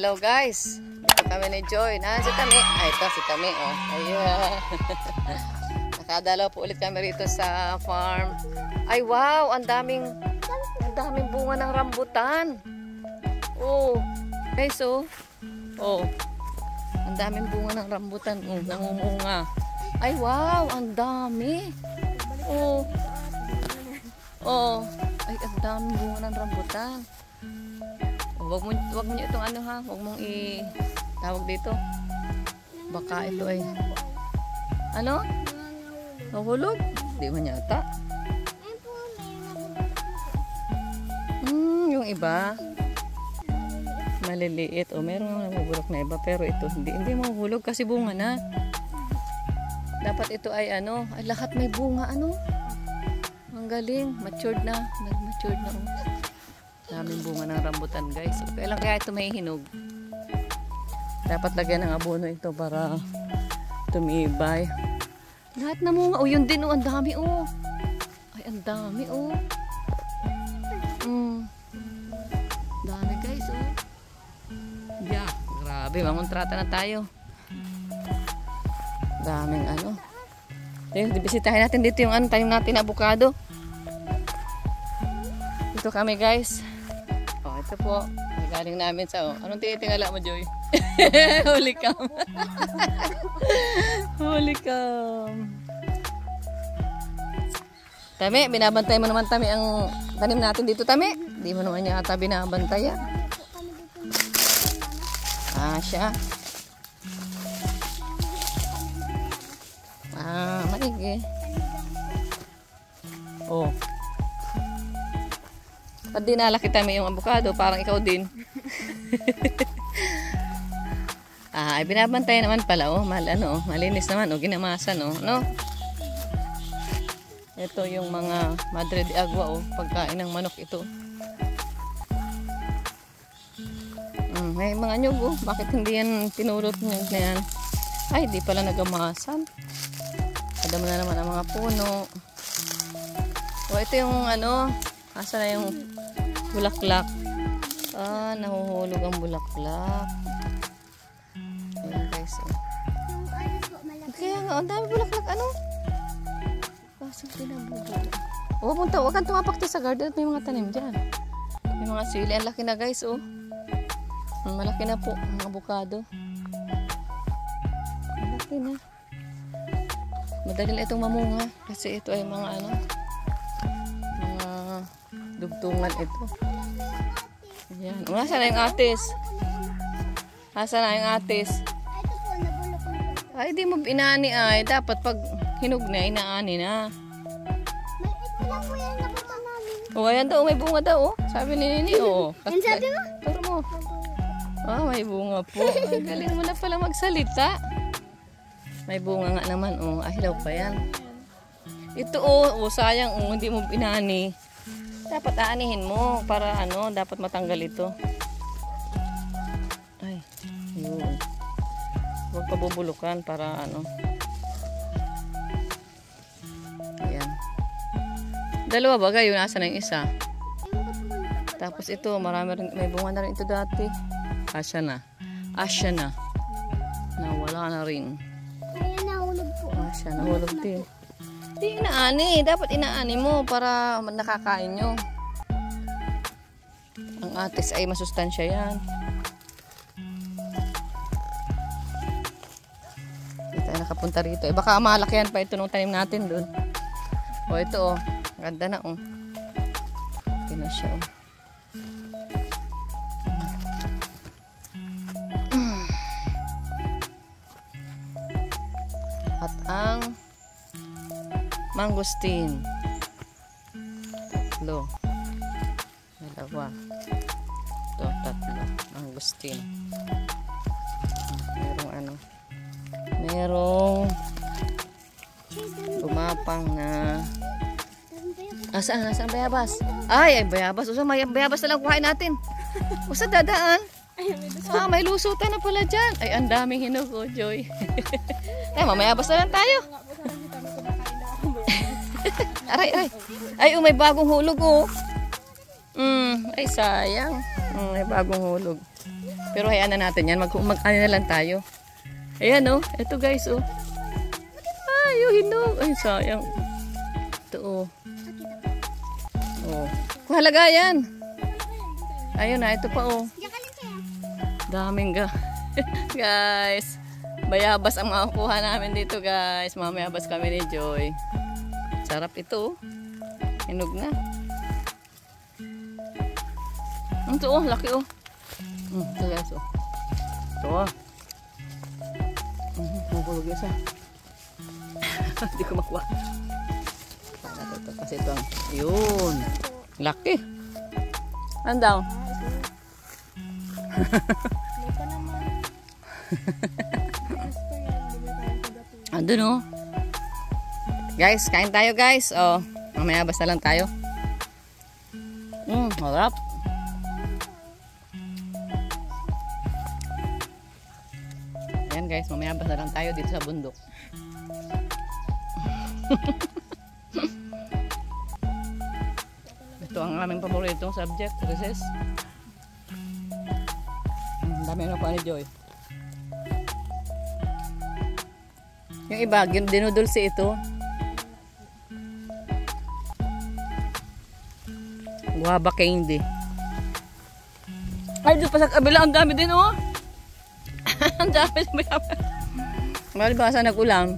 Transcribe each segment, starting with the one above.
Hello guys. Dito kami ni Joy. Si Tami. Ito si Tami. Oh. Ayan. Nakadalaw po ulit kami rito sa farm. Ay wow, ang daming bunga ng rambutan. Oh. Guys, oh. Oh. Ang daming bunga ng rambutan. Oh, nangumunga. Ay wow, ang dami. Oh. Oh. Ay, ang daming bunga ng rambutan. Wag mo itong ano ha, wag mong tawag dito. Baka ito ay ano? Nahulog? Di man yata. Yung iba maliliit o meron nga nabubulok na iba pero ito hindi mahulog kasi bunga na. Dapat ito ay ano, ay lahat may bunga ano. Ang galing, matured na, nag-matured na. Daming bunga ng rambutan guys. So, kailan kaya ito may hinog? Dapat lagyan ng abono ito para tumibay. Lahat na bunga. Oh, yun din oh. Ang dami oh. Ay, ang dami oh. Dami guys oh. Yeah, grabe. Mangontrata na tayo. Daming ano. Bisitahin natin dito yung ano, tanim natin na avocado. Ito kami guys. Oh, ito po. Galing namin sa anong tinitingala mo, Joy? Huli cam. Huli cam. Tami, binabantay mo naman Tami ang tanim natin dito, Tami. Hindi mo naman yata binabantay. Siya. Maigi. Oh. Pag dinalaki Tami yung avocado, parang ikaw din. Ay binabantay naman pala oh, malinis naman oh, ginamasan oh, no? Ito yung mga madre de agua oh, pagkain ng manok ito. May mga nyug oh, bakit hindi yan pinulot nyug na yan? Ay, di pala nagamasan. Adam na naman ang mga puno. Oh, ito yung ano, asa na yung bulaklak. Nahuhulog ang bulaklak. Ayan guys. Kaya nga, ang dami bulaklak. Ano? Basang pinabubulok. Huwag kang tumapak sa garden at may mga tanim dyan. May mga sili. Ang laki na guys, oh. Malaki na po ang avocado. Ang laki na. Madali na itong mamunga. Kasi ito ay mga ano, mga dugtungan ito. Ayan. Nasaan na yung atis? Nasaan na yung atis? Ay, di mo inaani ay. Dapat pag hinog na, inaani na. O, ayan daw. May bunga daw. Oh. Sabi ni Nini. Oh. Yan sabi mo? Turo mo. May bunga po. Ay, galing mo na pala magsalita. May bunga nga naman. Oh. Ahilaw pa yan. Ito sayang. Hindi mo inaani. Dapat aanihin mo para ano, dapat matanggal ito. Ay, yun. Huwag pabubulukan para ano. Ayan. Dalawa ba kayo? Nasa na yung isa? Tapos ito, marami rin, may bunga na rin ito dati. Asya na. Nawala na rin. Ayan, nahulog po. Asya, nahulog din. Hindi inaani. Dapat inaani mo para nakakain nyo. Ang atis ay masustansya yan. Hindi tayo nakapunta rito. Baka malakihan pa ito nung tanim natin dun. O ito ganda na oh. Okay na siya oh. At ang mangosteen. Tatlo. Dalawa. Ito, tatlo. Mangosteen. Merong ano. Merong gumapang na. Saan bayabas? Ay, bayabas. Usa may bayabas na lang kuhain natin. Usa dadaan. May lusutan na pala dyan. Ay, ang daming hinog oh, Joy. Ay, mamayabas na lang tayo. Aray. Ay, may bagong hulog oh. Ay, sayang. May bagong hulog. Pero hayaan na natin yan. Ano na lang tayo. Ayan oh. Ito guys oh. Ay, oh, hinog. Ay, sayang. Ito oh. Oh. Halaga yan. Ayun na. Ito pa oh. Daming guys. Bayabas ang makukuha namin dito guys. Mamayabas kami ni Joy. Sarap ito. Hinog na. Ito oh, laki oh. Ito guys oh. Ito oh. Mabulog isa. Hindi ko makuha. Ito kasi ito. Yun. Laki. Andaw. Andun oh. Guys, kain tayo guys. Oh, mamaya basta lang tayo. Harap. Ayan guys, mamaya basta lang tayo dito sa bundok. Ito ang aming paboritong subject, recess. Dami na po ni Joy. Yung iba, dinudulsi ito. Guava candy. Ay, doon pa sa kabila, ang dami din oh. Ang dami sa kabila. Malibasa nag-ulang.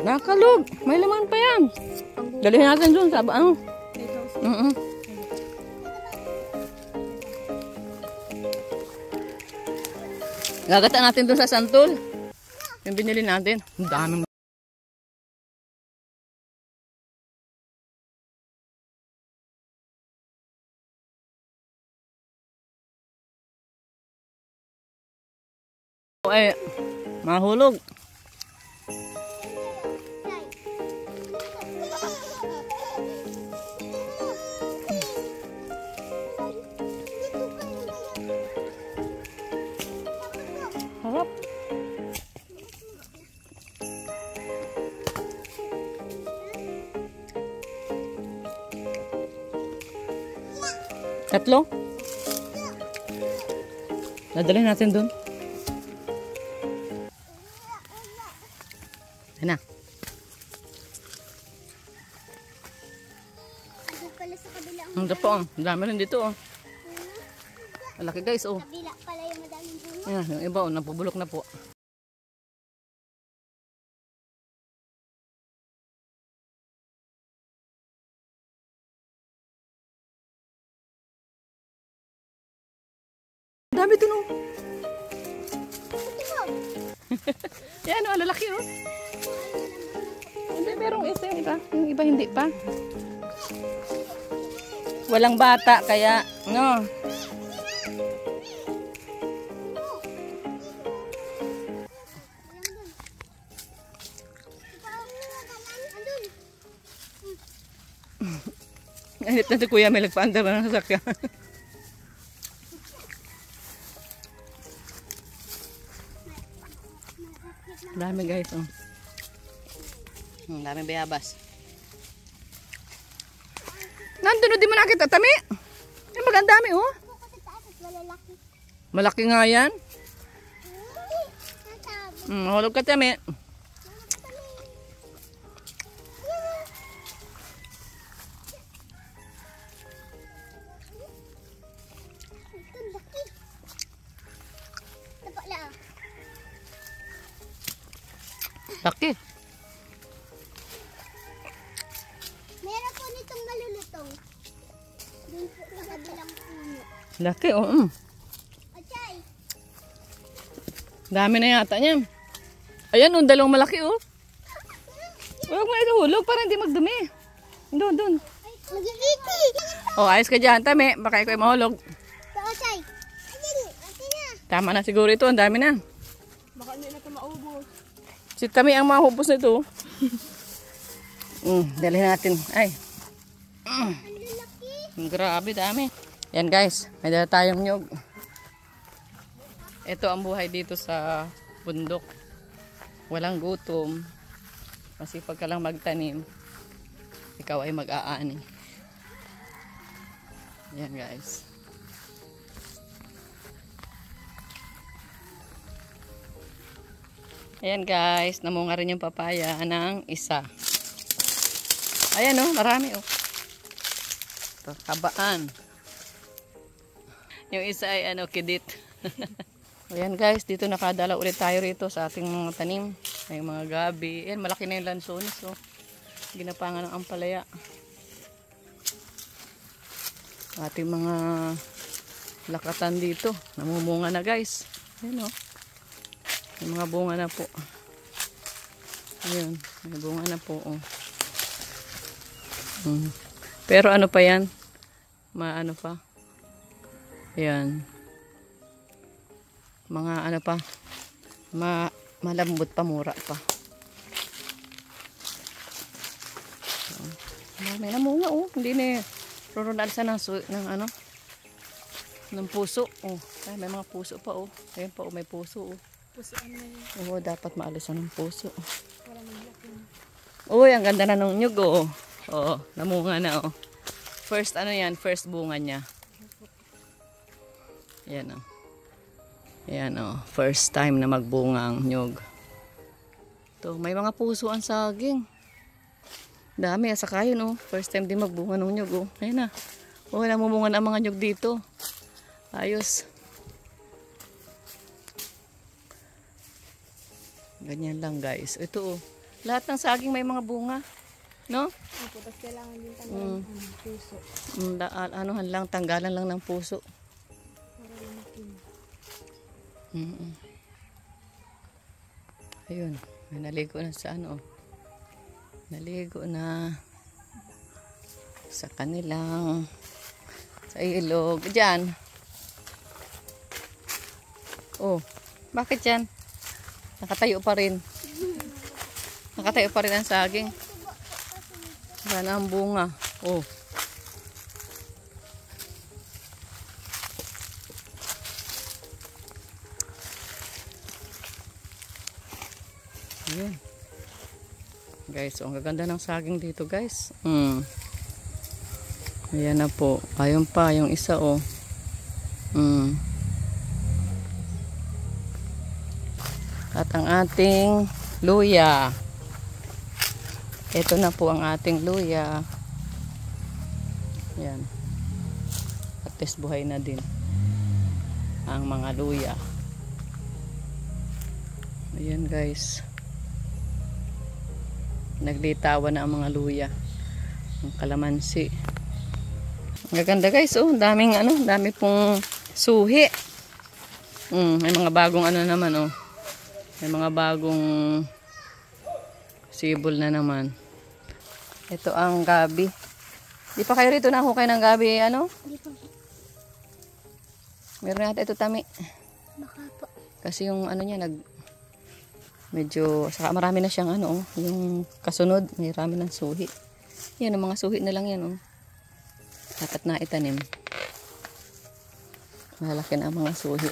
Nakalog. May laman pa yan. Dalihin natin dun sa baang. Gagata natin dun sa santol. Yung binili natin. Ang daming. Ay, mahulog. Harap. Tatlo? Dadalhin natin dun. Yan na. Ano pala sa kabila? Ang dapo, ang dami rin dito. Oh. Malaki guys, oh. Kabila pala yung madaming bunga. Yan, yung iba, oh, napubulok na po. Dami dun, oh. Yan, oh, lalaki, oh. Hindi, merong isa yung iba. Yung iba hindi pa. Walang bata, kaya, no. Ganit na si Kuya, may nagpaandar na ng sasakyan. Dami guys, oh. Dami bayabas. Nandun, di mo nakita, tami. Ay, magandami, oh. Malaki nga yan. Hulog ka, tami. Laki. Meron po nitong malulutong. Doon po sa kabilang puno. Laki, oh. Achay! Dami na yata niya. Ayan, oh, dalawang malaki, oh. Huwag mo ihulog para hindi magdumi. Doon, doon. Magigiti! Oh, ayos ka dyan, tami. Baka ikaw ay mahulog. Ito, Achay! Ate na! Tama na siguro ito, ang dami na. Baka hindi na ito maubos. Si Tami ang mahubos na ito. Dalhin natin. Ay. Ang lalaki! Grabe, dami. Yan guys, may dala tayong nyug. Ito ang buhay dito sa bundok. Walang gutom. Masipag ka lang magtanim. Ikaw ay mag-aani. Yan guys. Ayan guys, namunga rin yung papaya ng isa. Ayan oh, marami oh. Ito, kabaan. Yung isa ay ano, kidit. Ayan guys, dito nakadala ulit tayo rito sa ating mga tanim. May mga gabi. Ayan, malaki na yung lansones oh. Ginapangan ng ampalaya. Ating mga lakatan dito. Namumunga na guys. Ayan oh. May mga bunga na po. Ayun, may bunga na po. Oh. Pero ano pa yan? Ano pa? Ayan. Mga ano pa? Malambot pa, mura pa. May namunga oh. Hindi na rurunal sa ng ano? Ng puso. Oh, ay, may mga puso pa oh. Ayun pa oh, may puso oh. Oo, dapat maalisan ng puso. Uy, ang ganda na ng nyug, oh. Oo, namunga na, oh. First, ano yan? First bunga niya. Yan, oh. Yan, oh. First time na magbunga ang nyug. Ito, may mga puso ang saging. Dami, saka yun, oh. First time din magbunga ng nyug, oh. Ayan na. Oh, namumunga na ang mga nyug dito. Ayos. Ganyan lang guys. Ito oh. Lahat ng saging may mga bunga. No? Tapos kailangan din tanggalan ng puso. Anuhan lang, tanggalan lang ng puso. Ayun. May naligo na sa ano. Naligo na sa kanilang sa ilog. Diyan. Oh. Bakit yan? Nakatayo pa rin. Nakatayo pa rin ang saging. Wala na ang bunga. Oh. Ayan. Guys, so ang gaganda ng saging dito guys. Ayan na po. Ayun pa, yung isa oh. At ang ating luya. Ito na po ang ating luya. Ayan. At least buhay na din ang mga luya. Ayan guys. Naglitawan na ang mga luya. Ang kalamansi. Ang gaganda guys, oh, daming dami pong suhi. May mga bagong naman, oh. May mga bagong sibol na naman. Ito ang gabi. Di pa kayo rito nahukay ng gabi, Hindi po. Meron natin ito tami. Baka po. Kasi yung niya medyo, saka marami na siyang yung kasunod, marami ng suhi. Yan, ang mga suhi na lang yan, oh. Dapat na itanim. Malaki na ang mga suhi.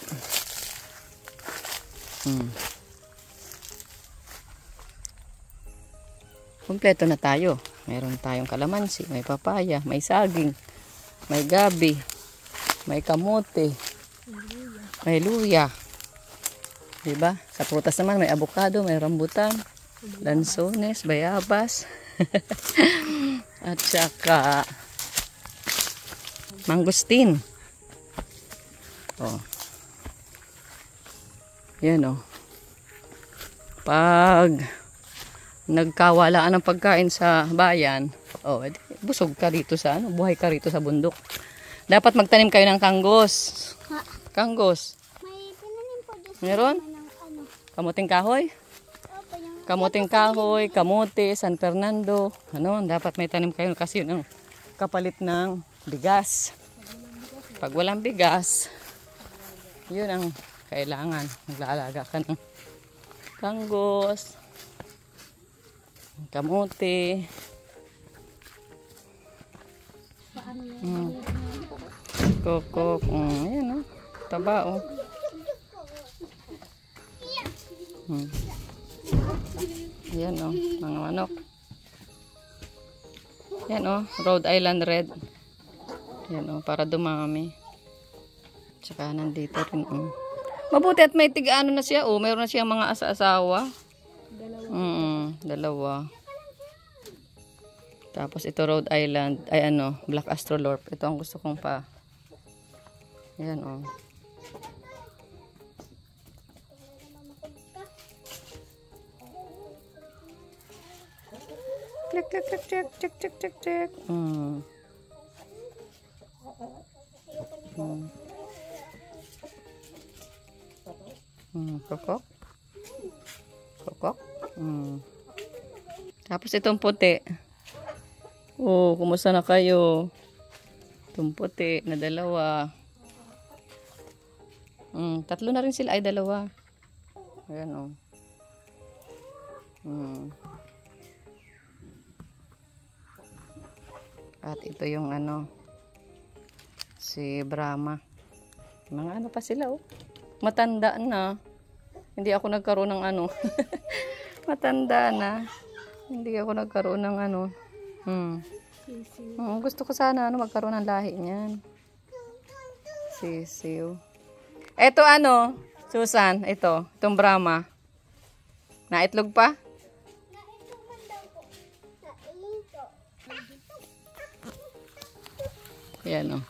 Kompleto na tayo. Meron tayong kalamansi, may papaya, may saging, may gabi, may kamote, may luya. Diba? Sa prutas naman, may avocado, may rambutan, lansones, bayabas, at saka mangustin. Oh. Yan oh. Pag nagkawalaan ng pagkain sa bayan, oh, busog ka rito sa buhay ka rito sa bundok. Dapat magtanim kayo ng kanggos. Ha? Kanggos. May pinanim po doon. Meron? Kamuting kahoy? Opo, yung Kamuting kahoy, kamote, San Fernando. Dapat may tanim kayo kasi yun ang kapalit ng bigas. Pag walang bigas, yun ang kailangan. Naglaalaga ka ng kanggos, kamote. Kokok. Ayan, taba, oh. Ayan, oh, mga manok. Ayan, oh, Rhode Island Red. Ayan, oh, para dumami. Tsaka nandito rin, oh. Mabuti at may tiga na siya, oh. Meron na siyang mga asa-asawa. Dalawa. Tapos ito Rhode Island, ay Black Astrolorp. Ito ang gusto kong pa. Ayan, oh. Click, click, click, check, check, check, check, check. Kokok. Kokok. Tapos itong puti. Oh, kumusta na kayo? Itong puti na dalawa. Tatlo na rin sila, ay dalawa. Ayan, oh. At ito yung si Brahma. Mga pa sila, oh. Matanda na. Hindi ako nagkaroon ng matanda na. Hindi ako nagkaroon ng gusto ko sana magkaroon ng lahi niyan. Sisiw. Ito Susan, itong Brahma. Naitlog pa? Ayan, oh.